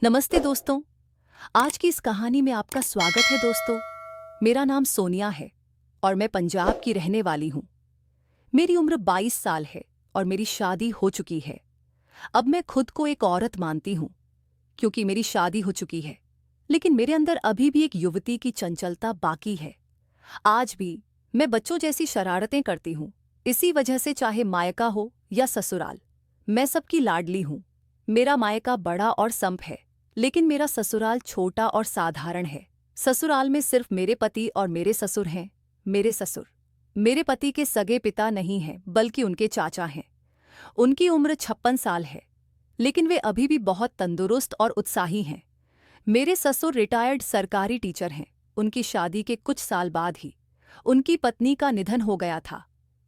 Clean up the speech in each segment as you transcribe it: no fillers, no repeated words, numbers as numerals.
नमस्ते दोस्तों। आज की इस कहानी में आपका स्वागत है दोस्तों। मेरा नाम सोनिया है और मैं पंजाब की रहने वाली हूँ। मेरी उम्र 22 साल है और मेरी शादी हो चुकी है। अब मैं खुद को एक औरत मानती हूँ क्योंकि मेरी शादी हो चुकी है, लेकिन मेरे अंदर अभी भी एक युवती की चंचलता बाकी है। आज भी मैं बच्चों जैसी शरारतें करती हूँ। इसी वजह से चाहे मायका हो या ससुराल, मैं सबकी लाडली हूँ। मेरा मायका बड़ा और संप है, लेकिन मेरा ससुराल छोटा और साधारण है। ससुराल में सिर्फ मेरे पति और मेरे ससुर हैं। मेरे ससुर मेरे पति के सगे पिता नहीं हैं, बल्कि उनके चाचा हैं। उनकी उम्र 56 साल है, लेकिन वे अभी भी बहुत तंदुरुस्त और उत्साही हैं। मेरे ससुर रिटायर्ड सरकारी टीचर हैं। उनकी शादी के कुछ साल बाद ही उनकी पत्नी का निधन हो गया था।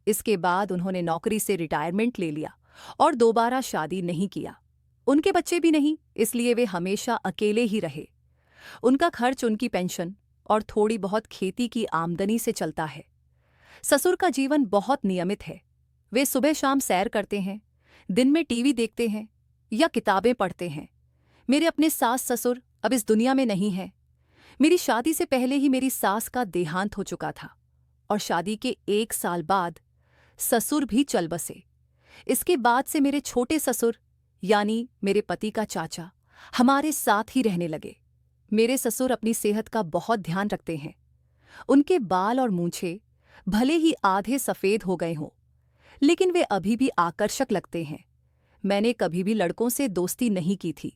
इसके बाद उन्होंने नौकरी से रिटायरमेंट ले लिया और दोबारा शादी नहीं किया। उनके बच्चे भी नहीं, इसलिए वे हमेशा अकेले ही रहे। उनका खर्च उनकी पेंशन और थोड़ी बहुत खेती की आमदनी से चलता है। ससुर का जीवन बहुत नियमित है। वे सुबह शाम सैर करते हैं, दिन में टीवी देखते हैं या किताबें पढ़ते हैं। मेरे अपने सास ससुर अब इस दुनिया में नहीं हैं। मेरी शादी से पहले ही मेरी सास का देहांत हो चुका था और शादी के 1 साल बाद ससुर भी चल बसे। इसके बाद से मेरे छोटे ससुर यानी मेरे पति का चाचा हमारे साथ ही रहने लगे। मेरे ससुर अपनी सेहत का बहुत ध्यान रखते हैं। उनके बाल और मूंछें भले ही आधे सफेद हो गए हों, लेकिन वे अभी भी आकर्षक लगते हैं। मैंने कभी भी लड़कों से दोस्ती नहीं की थी।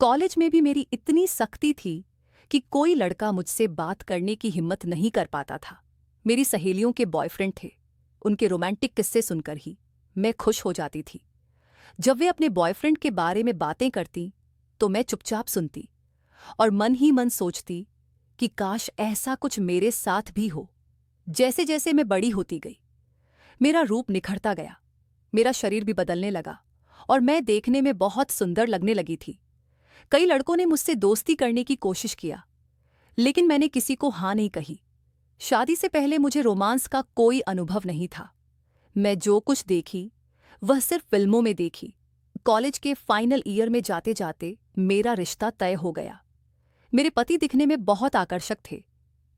कॉलेज में भी मेरी इतनी सख्ती थी कि कोई लड़का मुझसे बात करने की हिम्मत नहीं कर पाता था। मेरी सहेलियों के बॉयफ्रेंड थे। उनके रोमांटिक किस्से सुनकर ही मैं खुश हो जाती थी। जब वे अपने बॉयफ्रेंड के बारे में बातें करती तो मैं चुपचाप सुनती और मन ही मन सोचती कि काश ऐसा कुछ मेरे साथ भी हो। जैसे जैसे मैं बड़ी होती गई, मेरा रूप निखरता गया, मेरा शरीर भी बदलने लगा और मैं देखने में बहुत सुंदर लगने लगी थी। कई लड़कों ने मुझसे दोस्ती करने की कोशिश किया, लेकिन मैंने किसी को हाँ नहीं कही। शादी से पहले मुझे रोमांस का कोई अनुभव नहीं था। मैं जो कुछ देखी वह सिर्फ फिल्मों में देखी। कॉलेज के फाइनल ईयर में जाते जाते मेरा रिश्ता तय हो गया। मेरे पति दिखने में बहुत आकर्षक थे।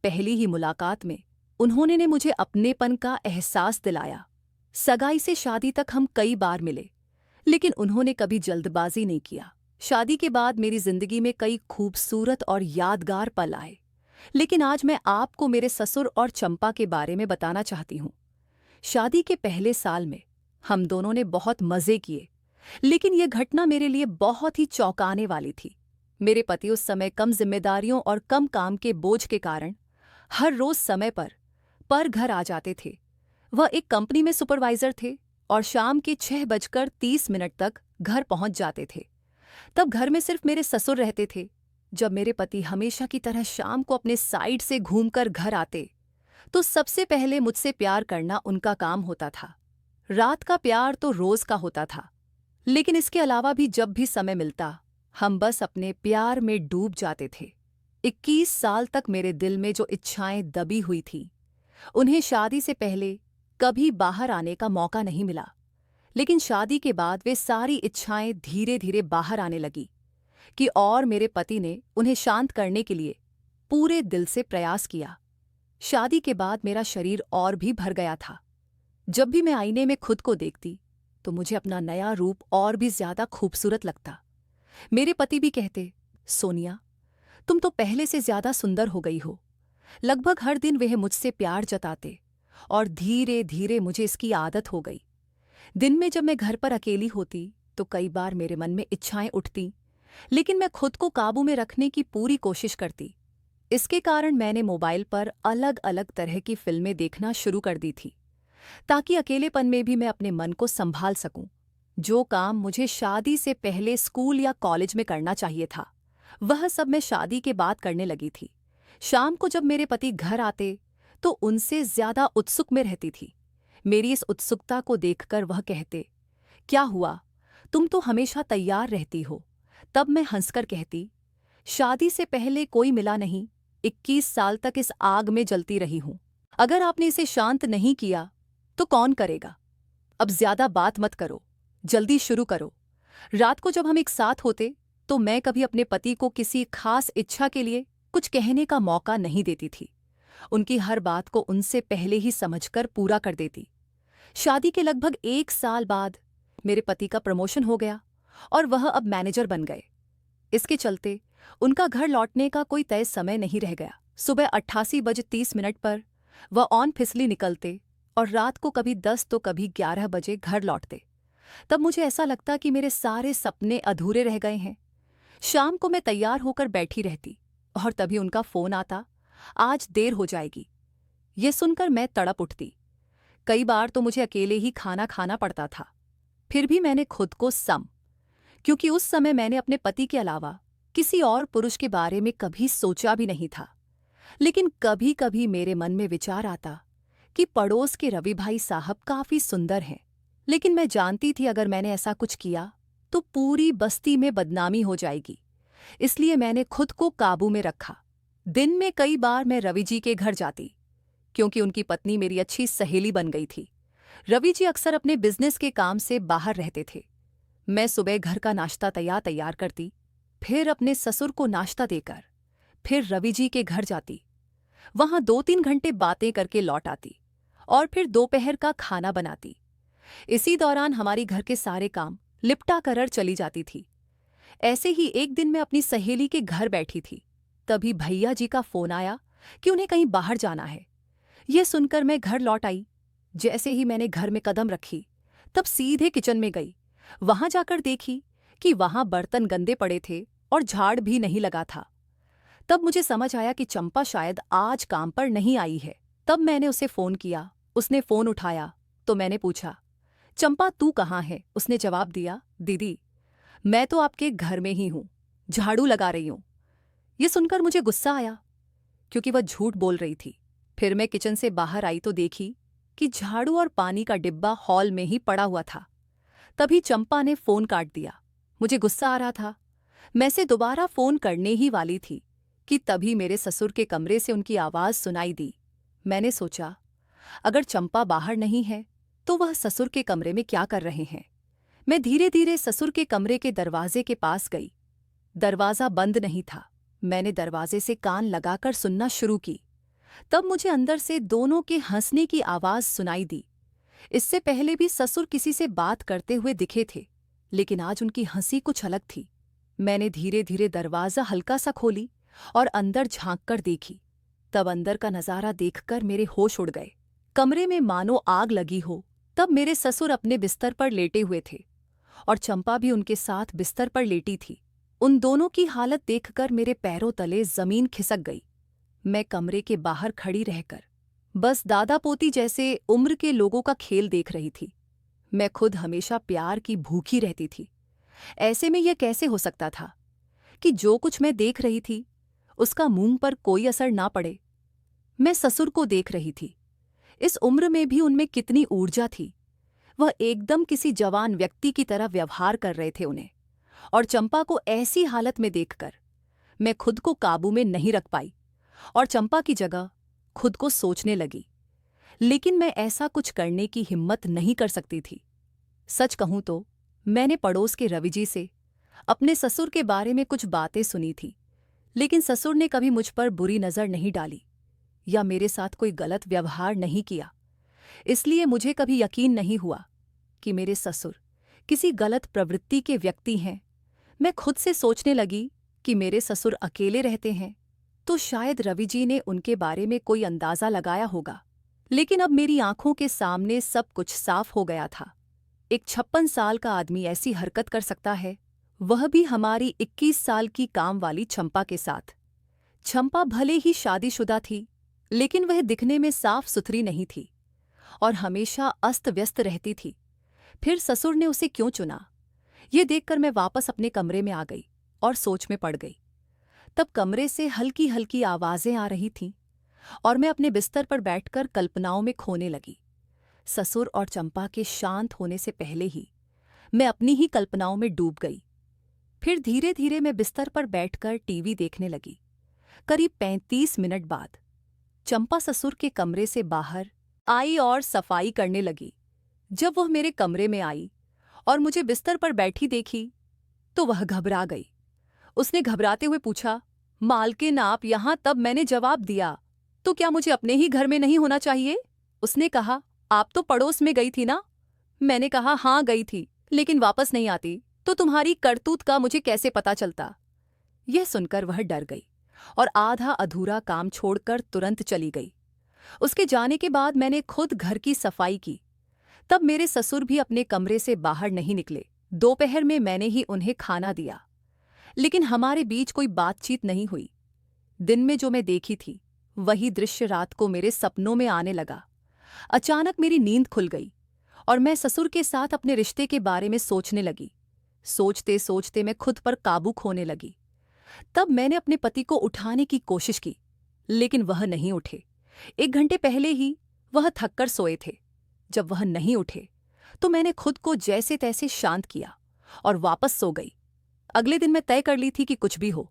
पहली ही मुलाकात में उन्होंने ने मुझे अपनेपन का एहसास दिलाया। सगाई से शादी तक हम कई बार मिले, लेकिन उन्होंने कभी जल्दबाजी नहीं किया। शादी के बाद मेरी जिंदगी में कई खूबसूरत और यादगार पल आए, लेकिन आज मैं आपको मेरे ससुर और चंपा के बारे में बताना चाहती हूँ। शादी के पहले साल में हम दोनों ने बहुत मजे किए, लेकिन यह घटना मेरे लिए बहुत ही चौंकाने वाली थी। मेरे पति उस समय कम जिम्मेदारियों और कम काम के बोझ के कारण हर रोज समय पर घर आ जाते थे। वह एक कंपनी में सुपरवाइजर थे और शाम के 6:30 तक घर पहुंच जाते थे। तब घर में सिर्फ मेरे ससुर रहते थे। जब मेरे पति हमेशा की तरह शाम को अपने साइड से घूमकर घर आते, तो सबसे पहले मुझसे प्यार करना उनका काम होता था। रात का प्यार तो रोज का होता था, लेकिन इसके अलावा भी जब भी समय मिलता हम बस अपने प्यार में डूब जाते थे। 21 साल तक मेरे दिल में जो इच्छाएं दबी हुई थी, उन्हें शादी से पहले कभी बाहर आने का मौका नहीं मिला, लेकिन शादी के बाद वे सारी इच्छाएं धीरे धीरे बाहर आने लगी और मेरे पति ने उन्हें शांत करने के लिए पूरे दिल से प्रयास किया। शादी के बाद मेरा शरीर और भी भर गया था। जब भी मैं आईने में खुद को देखती तो मुझे अपना नया रूप और भी ज्यादा खूबसूरत लगता। मेरे पति भी कहते, सोनिया, तुम तो पहले से ज्यादा सुंदर हो गई हो। लगभग हर दिन वह मुझसे प्यार जताते और धीरे धीरे मुझे इसकी आदत हो गई। दिन में जब मैं घर पर अकेली होती तो कई बार मेरे मन में इच्छाएं उठती, लेकिन मैं खुद को काबू में रखने की पूरी कोशिश करती। इसके कारण मैंने मोबाइल पर अलग अलग तरह की फिल्में देखना शुरू कर दी थी, ताकि अकेलेपन में भी मैं अपने मन को संभाल सकूं। जो काम मुझे शादी से पहले स्कूल या कॉलेज में करना चाहिए था, वह सब मैं शादी के बाद करने लगी थी। शाम को जब मेरे पति घर आते तो उनसे ज्यादा उत्सुक में रहती थी। मेरी इस उत्सुकता को देखकर वह कहते, क्या हुआ, तुम तो हमेशा तैयार रहती हो। तब मैं हंसकर कहती, शादी से पहले कोई मिला नहीं, 21 साल तक इस आग में जलती रही हूं। अगर आपने इसे शांत नहीं किया तो कौन करेगा। अब ज्यादा बात मत करो, जल्दी शुरू करो। रात को जब हम एक साथ होते तो मैं कभी अपने पति को किसी खास इच्छा के लिए कुछ कहने का मौका नहीं देती थी। उनकी हर बात को उनसे पहले ही समझकर पूरा कर देती। शादी के लगभग 1 साल बाद मेरे पति का प्रमोशन हो गया और वह अब मैनेजर बन गए। इसके चलते उनका घर लौटने का कोई तय समय नहीं रह गया। सुबह 88 बज 30 मिनट पर वह ऑन फिसली निकलते और रात को कभी 10 तो कभी 11 बजे घर लौटते। तब मुझे ऐसा लगता कि मेरे सारे सपने अधूरे रह गए हैं। शाम को मैं तैयार होकर बैठी रहती और तभी उनका फोन आता, आज देर हो जाएगी। ये सुनकर मैं तड़प उठती। कई बार तो मुझे अकेले ही खाना खाना पड़ता था। फिर भी मैंने खुद को क्योंकि उस समय मैंने अपने पति के अलावा किसी और पुरुष के बारे में कभी सोचा भी नहीं था। लेकिन कभी कभी मेरे मन में विचार आता कि पड़ोस के रवि भाई साहब काफी सुंदर हैं। लेकिन मैं जानती थी अगर मैंने ऐसा कुछ किया तो पूरी बस्ती में बदनामी हो जाएगी। इसलिए मैंने खुद को काबू में रखा। दिन में कई बार मैं रवि जी के घर जाती, क्योंकि उनकी पत्नी मेरी अच्छी सहेली बन गई थी। रवि जी अक्सर अपने बिजनेस के काम से बाहर रहते थे। मैं सुबह घर का नाश्ता तैयार करती, फिर अपने ससुर को नाश्ता देकर फिर रवि जी के घर जाती। वहां 2-3 घंटे बातें करके लौट आती और फिर दोपहर का खाना बनाती। इसी दौरान हमारी घर के सारे काम लिपटा कर चली जाती थी। ऐसे ही एक दिन मैं अपनी सहेली के घर बैठी थी, तभी भैया जी का फोन आया कि उन्हें कहीं बाहर जाना है। यह सुनकर मैं घर लौट आई। जैसे ही मैंने घर में कदम रखी तब सीधे किचन में गई। वहां जाकर देखी कि वहां बर्तन गंदे पड़े थे और झाड़ भी नहीं लगा था। तब मुझे समझ आया कि चंपा शायद आज काम पर नहीं आई है। तब मैंने उसे फोन किया। उसने फोन उठाया तो मैंने पूछा, चंपा तू कहाँ है? उसने जवाब दिया, दीदी मैं तो आपके घर में ही हूं, झाड़ू लगा रही हूं। यह सुनकर मुझे गुस्सा आया, क्योंकि वह झूठ बोल रही थी। फिर मैं किचन से बाहर आई तो देखी कि झाड़ू और पानी का डिब्बा हॉल में ही पड़ा हुआ था। तभी चंपा ने फोन काट दिया। मुझे गुस्सा आ रहा था। मैं से दोबारा फोन करने ही वाली थी कि तभी मेरे ससुर के कमरे से उनकी आवाज सुनाई दी। मैंने सोचा, अगर चंपा बाहर नहीं है तो वह ससुर के कमरे में क्या कर रहे हैं। मैं धीरे धीरे ससुर के कमरे के दरवाजे के पास गई। दरवाजा बंद नहीं था। मैंने दरवाजे से कान लगाकर सुनना शुरू की। तब मुझे अंदर से दोनों के हंसने की आवाज सुनाई दी। इससे पहले भी ससुर किसी से बात करते हुए दिखे थे, लेकिन आज उनकी हंसी कुछ अलग थी। मैंने धीरे धीरे दरवाजा हल्का सा खोली और अंदर झांक कर देखी। तब अंदर का नजारा देखकर मेरे होश उड़ गए। कमरे में मानो आग लगी हो। तब मेरे ससुर अपने बिस्तर पर लेटे हुए थे और चंपा भी उनके साथ बिस्तर पर लेटी थी। उन दोनों की हालत देखकर मेरे पैरों तले जमीन खिसक गई। मैं कमरे के बाहर खड़ी रहकर बस दादा पोती जैसे उम्र के लोगों का खेल देख रही थी। मैं खुद हमेशा प्यार की भूखी रहती थी। ऐसे में यह कैसे हो सकता था कि जो कुछ मैं देख रही थी उसका मुंह पर कोई असर ना पड़े। मैं ससुर को देख रही थी। इस उम्र में भी उनमें कितनी ऊर्जा थी। वह एकदम किसी जवान व्यक्ति की तरह व्यवहार कर रहे थे उन्हें। और चंपा को ऐसी हालत में देखकर मैं खुद को काबू में नहीं रख पाई और चंपा की जगह खुद को सोचने लगी। लेकिन मैं ऐसा कुछ करने की हिम्मत नहीं कर सकती थी। सच कहूं तो मैंने पड़ोस के रवि जी से अपने ससुर के बारे में कुछ बातें सुनी थी, लेकिन ससुर ने कभी मुझ पर बुरी नज़र नहीं डाली या मेरे साथ कोई गलत व्यवहार नहीं किया। इसलिए मुझे कभी यकीन नहीं हुआ कि मेरे ससुर किसी गलत प्रवृत्ति के व्यक्ति हैं। मैं खुद से सोचने लगी कि मेरे ससुर अकेले रहते हैं तो शायद रवि जी ने उनके बारे में कोई अंदाज़ा लगाया होगा। लेकिन अब मेरी आंखों के सामने सब कुछ साफ हो गया था। एक 56 साल का आदमी ऐसी हरकत कर सकता है, वह भी हमारी 21 साल की काम वाली चंपा के साथ। चंपा भले ही शादीशुदा थी, लेकिन वह दिखने में साफ सुथरी नहीं थी और हमेशा अस्त व्यस्त रहती थी। फिर ससुर ने उसे क्यों चुना, ये देखकर मैं वापस अपने कमरे में आ गई और सोच में पड़ गई। तब कमरे से हल्की हल्की आवाजें आ रही थीं और मैं अपने बिस्तर पर बैठकर कल्पनाओं में खोने लगी। ससुर और चंपा के शांत होने से पहले ही मैं अपनी ही कल्पनाओं में डूब गई। फिर धीरे धीरे मैं बिस्तर पर बैठकर टीवी देखने लगी। करीब 35 मिनट बाद चंपा ससुर के कमरे से बाहर आई और सफाई करने लगी। जब वह मेरे कमरे में आई और मुझे बिस्तर पर बैठी देखी तो वह घबरा गई। उसने घबराते हुए पूछा, मालकिन आप यहाँ? तब मैंने जवाब दिया, तो क्या मुझे अपने ही घर में नहीं होना चाहिए? उसने कहा, आप तो पड़ोस में गई थी ना? मैंने कहा, हाँ गई थी, लेकिन वापस नहीं आती, तो तुम्हारी करतूत का मुझे कैसे पता चलता? यह सुनकर वह डर गई और आधा अधूरा काम छोड़कर तुरंत चली गई। उसके जाने के बाद मैंने खुद घर की सफाई की। तब मेरे ससुर भी अपने कमरे से बाहर नहीं निकले। दोपहर में मैंने ही उन्हें खाना दिया, लेकिन हमारे बीच कोई बातचीत नहीं हुई। दिन में जो मैं देखी थी वही दृश्य रात को मेरे सपनों में आने लगा। अचानक मेरी नींद खुल गई और मैं ससुर के साथ अपने रिश्ते के बारे में सोचने लगी। सोचते सोचते मैं खुद पर काबू खोने लगी। तब मैंने अपने पति को उठाने की कोशिश की, लेकिन वह नहीं उठे। 1 घंटे पहले ही वह थककर सोए थे। जब वह नहीं उठे तो मैंने खुद को जैसे तैसे शांत किया और वापस सो गई। अगले दिन मैं तय कर ली थी कि कुछ भी हो,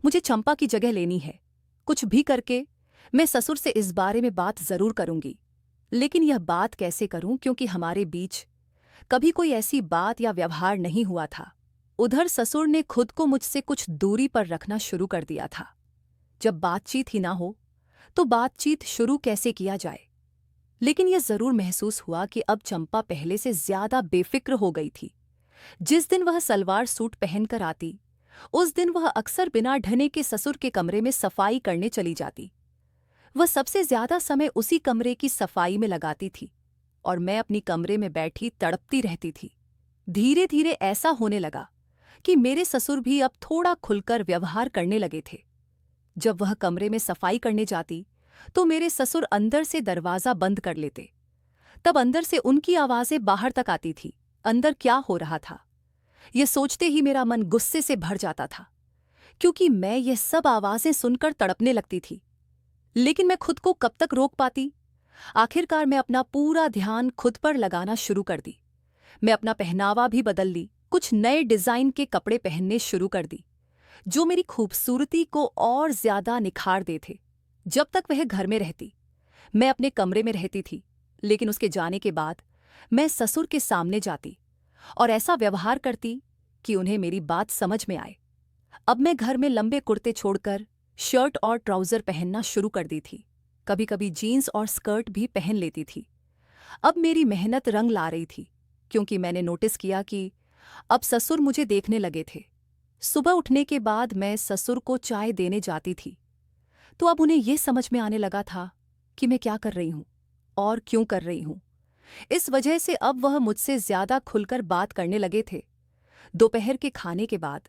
मुझे चंपा की जगह लेनी है। कुछ भी करके मैं ससुर से इस बारे में बात जरूर करूंगी, लेकिन यह बात कैसे करूं, क्योंकि हमारे बीच कभी कोई ऐसी बात या व्यवहार नहीं हुआ था। उधर ससुर ने खुद को मुझसे कुछ दूरी पर रखना शुरू कर दिया था। जब बातचीत ही ना हो तो बातचीत शुरू कैसे किया जाए? लेकिन यह जरूर महसूस हुआ कि अब चंपा पहले से ज्यादा बेफिक्र हो गई थी। जिस दिन वह सलवार सूट पहनकर आती, उस दिन वह अक्सर बिना ढने के ससुर के कमरे में सफाई करने चली जाती। वह सबसे ज्यादा समय उसी कमरे की सफाई में लगाती थी और मैं अपनी कमरे में बैठी तड़पती रहती थी। धीरे धीरे ऐसा होने लगा कि मेरे ससुर भी अब थोड़ा खुलकर व्यवहार करने लगे थे। जब वह कमरे में सफाई करने जाती तो मेरे ससुर अंदर से दरवाजा बंद कर लेते। तब अंदर से उनकी आवाजें बाहर तक आती थी। अंदर क्या हो रहा था, यह सोचते ही मेरा मन गुस्से से भर जाता था, क्योंकि मैं ये सब आवाजें सुनकर तड़पने लगती थी। लेकिन मैं खुद को कब तक रोक पाती? आखिरकार मैं अपना पूरा ध्यान खुद पर लगाना शुरू कर दी। मैं अपना पहनावा भी बदल ली, कुछ नए डिजाइन के कपड़े पहनने शुरू कर दी, जो मेरी खूबसूरती को और ज्यादा निखार दे थे। जब तक वह घर में रहती, मैं अपने कमरे में रहती थी, लेकिन उसके जाने के बाद मैं ससुर के सामने जाती और ऐसा व्यवहार करती कि उन्हें मेरी बात समझ में आए। अब मैं घर में लंबे कुर्ते छोड़कर शर्ट और ट्राउजर पहनना शुरू कर दी थी। कभी कभी जीन्स और स्कर्ट भी पहन लेती थी। अब मेरी मेहनत रंग ला रही थी, क्योंकि मैंने नोटिस किया कि अब ससुर मुझे देखने लगे थे। सुबह उठने के बाद मैं ससुर को चाय देने जाती थी, तो अब उन्हें यह समझ में आने लगा था कि मैं क्या कर रही हूं और क्यों कर रही हूं। इस वजह से अब वह मुझसे ज्यादा खुलकर बात करने लगे थे। दोपहर के खाने के बाद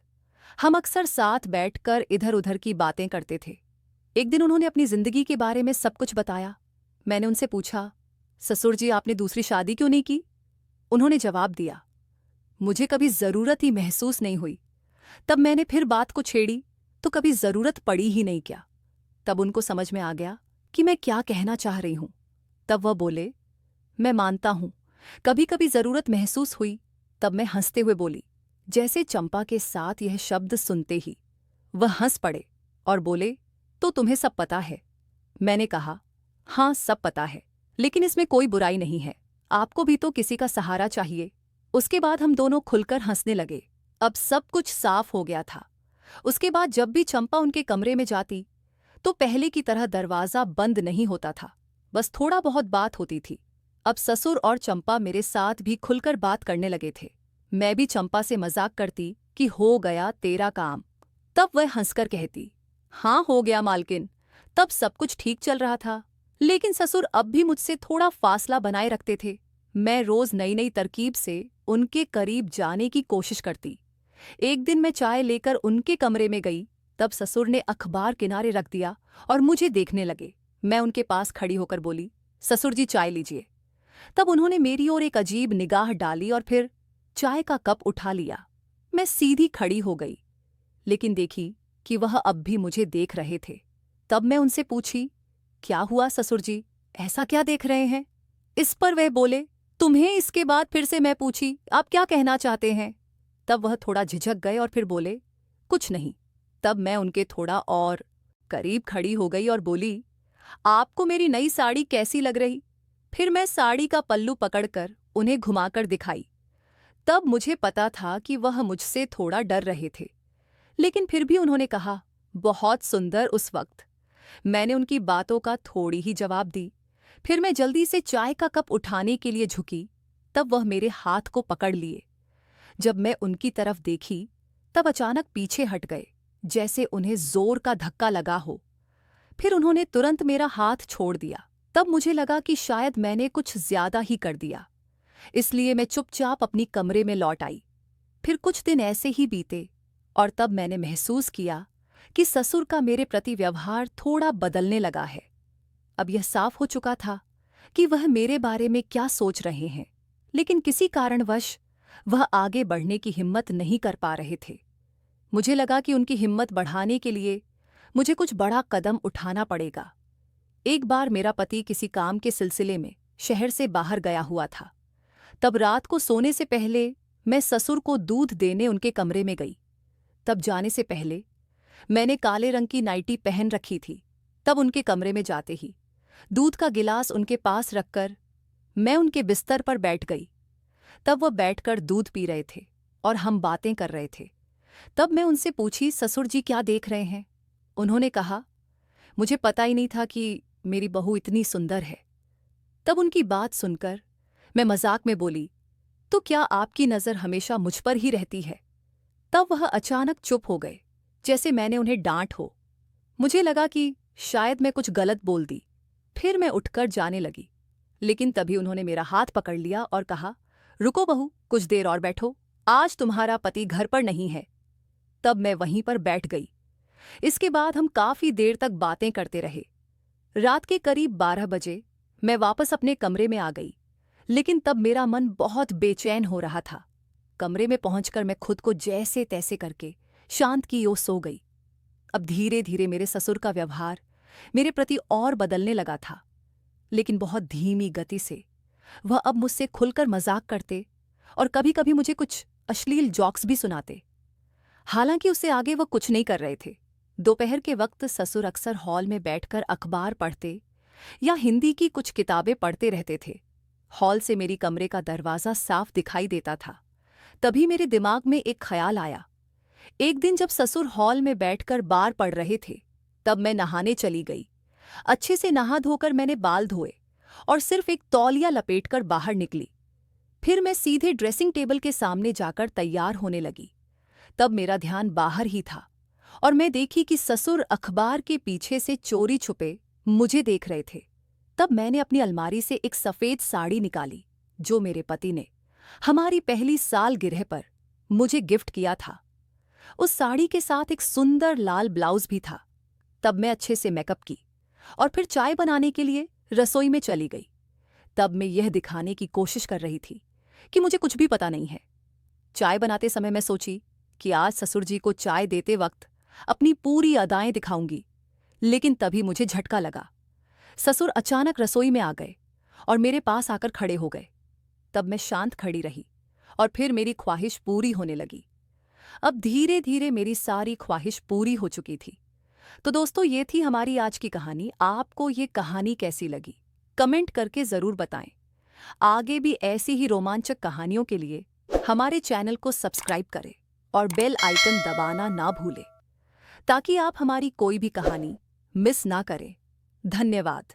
हम अक्सर साथ बैठकर इधर उधर की बातें करते थे। एक दिन उन्होंने अपनी जिंदगी के बारे में सब कुछ बताया। मैंने उनसे पूछा, ससुर जी आपने दूसरी शादी क्यों नहीं की? उन्होंने जवाब दिया, मुझे कभी जरूरत ही महसूस नहीं हुई। तब मैंने फिर बात को छेड़ी तो कभी जरूरत पड़ी ही नहीं क्या। तब उनको समझ में आ गया कि मैं क्या कहना चाह रही हूं। तब वह बोले, मैं मानता हूं कभी कभी जरूरत महसूस हुई। तब मैं हंसते हुए बोली। जैसे चंपा के साथ यह शब्द सुनते ही वह हंस पड़े और बोले, तो तुम्हें सब पता है? मैंने कहा, हाँ सब पता है, लेकिन इसमें कोई बुराई नहीं है। आपको भी तो किसी का सहारा चाहिए। उसके बाद हम दोनों खुलकर हंसने लगे। अब सब कुछ साफ हो गया था। उसके बाद जब भी चंपा उनके कमरे में जाती तो पहले की तरह दरवाजा बंद नहीं होता था, बस थोड़ा बहुत बात होती थी। अब ससुर और चंपा मेरे साथ भी खुलकर बात करने लगे थे। मैं भी चंपा से मजाक करती कि हो गया तेरा काम। तब वह हंसकर कहती, हाँ हो गया मालकिन। तब सब कुछ ठीक चल रहा था, लेकिन ससुर अब भी मुझसे थोड़ा फासला बनाए रखते थे। मैं रोज नई नई तरकीब से उनके करीब जाने की कोशिश करती। एक दिन मैं चाय लेकर उनके कमरे में गई, तब ससुर ने अखबार किनारे रख दिया और मुझे देखने लगे। मैं उनके पास खड़ी होकर बोली, ससुर जी चाय लीजिए। तब उन्होंने मेरी ओर एक अजीब निगाह डाली और फिर चाय का कप उठा लिया। मैं सीधी खड़ी हो गई, लेकिन देखी कि वह अब भी मुझे देख रहे थे। तब मैं उनसे पूछी, क्या हुआ ससुर जी, ऐसा क्या देख रहे हैं? इस पर वे बोले, तुम्हें? इसके बाद फिर से मैं पूछी, आप क्या कहना चाहते हैं? तब वह थोड़ा झिझक गए और फिर बोले, कुछ नहीं। तब मैं उनके थोड़ा और करीब खड़ी हो गई और बोली, आपको मेरी नई साड़ी कैसी लग रही? फिर मैं साड़ी का पल्लू पकड़कर उन्हें घुमाकर दिखाई। तब मुझे पता था कि वह मुझसे थोड़ा डर रहे थे, लेकिन फिर भी उन्होंने कहा, बहुत सुंदर। उस वक्त मैंने उनकी बातों का थोड़ी ही जवाब दी। फिर मैं जल्दी से चाय का कप उठाने के लिए झुकी, तब वह मेरे हाथ को पकड़ लिए। जब मैं उनकी तरफ देखी, तब अचानक पीछे हट गए, जैसे उन्हें जोर का धक्का लगा हो। फिर उन्होंने तुरंत मेरा हाथ छोड़ दिया। तब मुझे लगा कि शायद मैंने कुछ ज्यादा ही कर दिया, इसलिए मैं चुपचाप अपनी कमरे में लौट आई। फिर कुछ दिन ऐसे ही बीते और तब मैंने महसूस किया कि ससुर का मेरे प्रति व्यवहार थोड़ा बदलने लगा है। अब यह साफ हो चुका था कि वह मेरे बारे में क्या सोच रहे हैं, लेकिन किसी कारणवश वह आगे बढ़ने की हिम्मत नहीं कर पा रहे थे। मुझे लगा कि उनकी हिम्मत बढ़ाने के लिए मुझे कुछ बड़ा कदम उठाना पड़ेगा। एक बार मेरा पति किसी काम के सिलसिले में शहर से बाहर गया हुआ था। तब रात को सोने से पहले मैं ससुर को दूध देने उनके कमरे में गई। तब जाने से पहले मैंने काले रंग की नाइटी पहन रखी थी। तब उनके कमरे में जाते ही दूध का गिलास उनके पास रखकर मैं उनके बिस्तर पर बैठ गई। तब वह बैठकर दूध पी रहे थे और हम बातें कर रहे थे। तब मैं उनसे पूछी, ससुर जी क्या देख रहे हैं? उन्होंने कहा, मुझे पता ही नहीं था कि मेरी बहू इतनी सुंदर है। तब उनकी बात सुनकर मैं मजाक में बोली, तो क्या आपकी नज़र हमेशा मुझ पर ही रहती है? तब वह अचानक चुप हो गए, जैसे मैंने उन्हें डांट हो। मुझे लगा कि शायद मैं कुछ गलत बोल दी। फिर मैं उठकर जाने लगी, लेकिन तभी उन्होंने मेरा हाथ पकड़ लिया और कहा, रुको बहू, कुछ देर और बैठो, आज तुम्हारा पति घर पर नहीं है। तब मैं वहीं पर बैठ गई। इसके बाद हम काफी देर तक बातें करते रहे। रात के करीब 12 बजे मैं वापस अपने कमरे में आ गई, लेकिन तब मेरा मन बहुत बेचैन हो रहा था। कमरे में पहुंचकर मैं खुद को जैसे तैसे करके शांत की ओर सो गई। अब धीरे धीरे मेरे ससुर का व्यवहार मेरे प्रति और बदलने लगा था, लेकिन बहुत धीमी गति से। वह अब मुझसे खुलकर मजाक करते और कभी कभी मुझे कुछ अश्लील जोक्स भी सुनाते। हालांकि उससे आगे वह कुछ नहीं कर रहे थे। दोपहर के वक्त ससुर अक्सर हॉल में बैठकर अखबार पढ़ते या हिंदी की कुछ किताबें पढ़ते रहते थे। हॉल से मेरी कमरे का दरवाज़ा साफ दिखाई देता था। तभी मेरे दिमाग में एक ख्याल आया। एक दिन जब ससुर हॉल में बैठकर बार पढ़ रहे थे, तब मैं नहाने चली गई। अच्छे से नहा धोकर मैंने बाल धोए और सिर्फ एक तौलिया लपेटकर बाहर निकली। फिर मैं सीधे ड्रेसिंग टेबल के सामने जाकर तैयार होने लगी। तब मेरा ध्यान बाहर ही था और मैं देखी कि ससुर अखबार के पीछे से चोरी छुपे मुझे देख रहे थे। तब मैंने अपनी अलमारी से एक सफ़ेद साड़ी निकाली, जो मेरे पति ने हमारी पहली सालगिरह पर मुझे गिफ्ट किया था। उस साड़ी के साथ एक सुंदर लाल ब्लाउज भी था। तब मैं अच्छे से मेकअप की और फिर चाय बनाने के लिए रसोई में चली गई। तब मैं यह दिखाने की कोशिश कर रही थी कि मुझे कुछ भी पता नहीं है। चाय बनाते समय मैं सोची कि आज ससुर जी को चाय देते वक्त अपनी पूरी अदाएं दिखाऊंगी, लेकिन तभी मुझे झटका लगा। ससुर अचानक रसोई में आ गए और मेरे पास आकर खड़े हो गए। तब मैं शांत खड़ी रही और फिर मेरी ख्वाहिश पूरी होने लगी। अब धीरे धीरे मेरी सारी ख्वाहिश पूरी हो चुकी थी। तो दोस्तों, ये थी हमारी आज की कहानी। आपको ये कहानी कैसी लगी? कमेंट करके ज़रूर बताएं। आगे भी ऐसी ही रोमांचक कहानियों के लिए हमारे चैनल को सब्सक्राइब करें और बेल आइकन दबाना ना भूलें, ताकि आप हमारी कोई भी कहानी मिस ना करें। धन्यवाद।